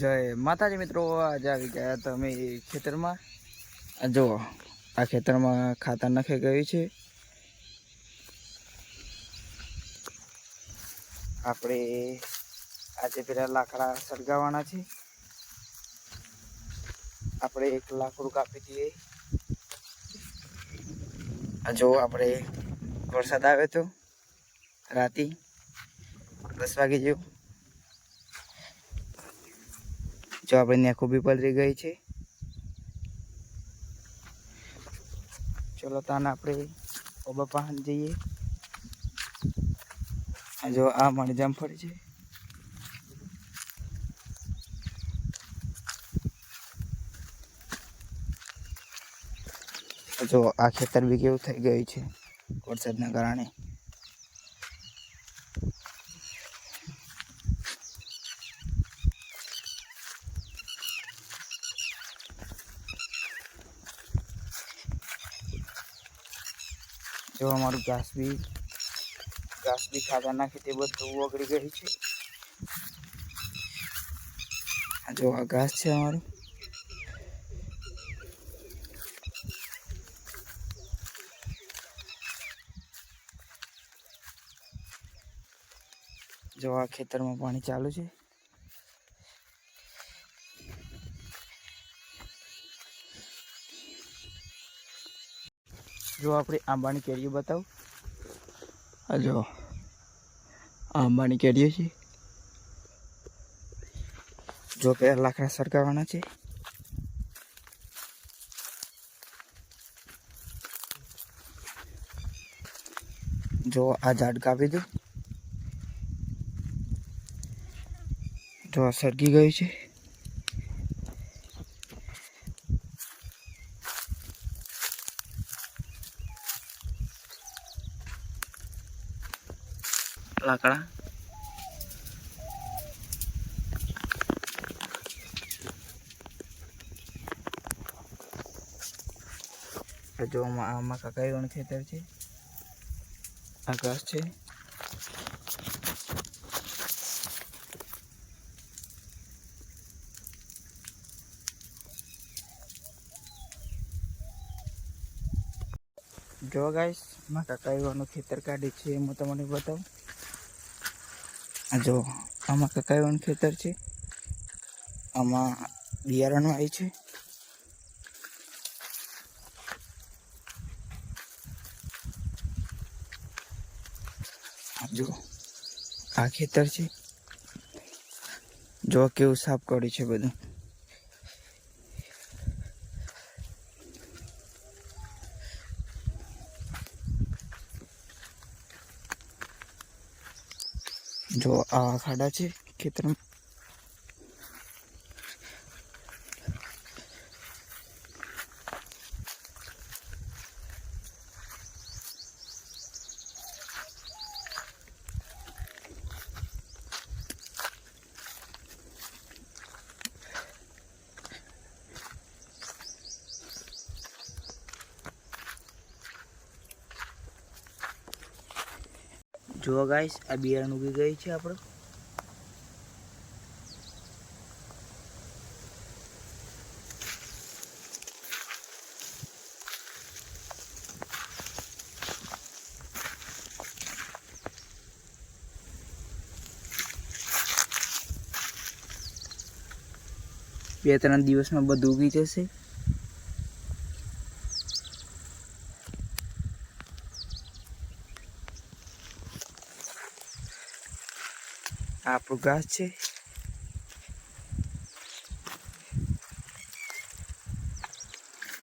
જય માતાજી મિત્રો, આજે આવી ગયા તો અમે ખેતરમાં. જો આ ખેતરમાં ખાતર નાખી ગયું છે. આપણે આજે પેલા લાકડા સળગાવવાના છે. આપણે એક લાકડું કાપી દઈએ. જો આપણે વરસાદ આવે તો રાતે 10 વાગે જેવું. જો આપણે નેખો બી પલરી ગઈ છે. ચલો તાને આપણે ઓબા પાહન જઈએ. જો આ મારી જામફળી છે. જો આ ખેતર બી કેવું થઈ ગયું છે વરસાદના કારણે. જો અમારું ઘાસ બી ખાતર નાખે તે બધું ઓગળી ગયું છે. જો આ ઘાસ છે અમારું. જો આ ખેતરમાં પાણી ચાલુ છે. જો આપણે આંબાની કેરીઓ બતાવું. જો આંબાની કેરીઓ છે. જો પેલા લાકડા સળગાવવાના છે. જો આ ઝાડ કાપી દો. જો સળગી ગયું છે. લાકડા જો આમાં કાકાઈઓનું ખેતર છે. આ ઘાસ છે. જો ગાઈસ માં કાકાઈઓનું ખેતર કાઢી છે. હું તમને બતાવું. જો આમાં કાકાઈઓનું ખેતર છે. આમાં બિયારણ આવી છે. જો આ ખેતર છે. જો કેવું સાફ કર્યું છે બધું. જો આ ખાડા છે ખેતરમાં. જો ગાઈસ આ બિયારણ ઉગી ગઈ છે આપણું. બે 3 દિવસમાં બધું ઉગી જશે. આપણું ઘાસ છે.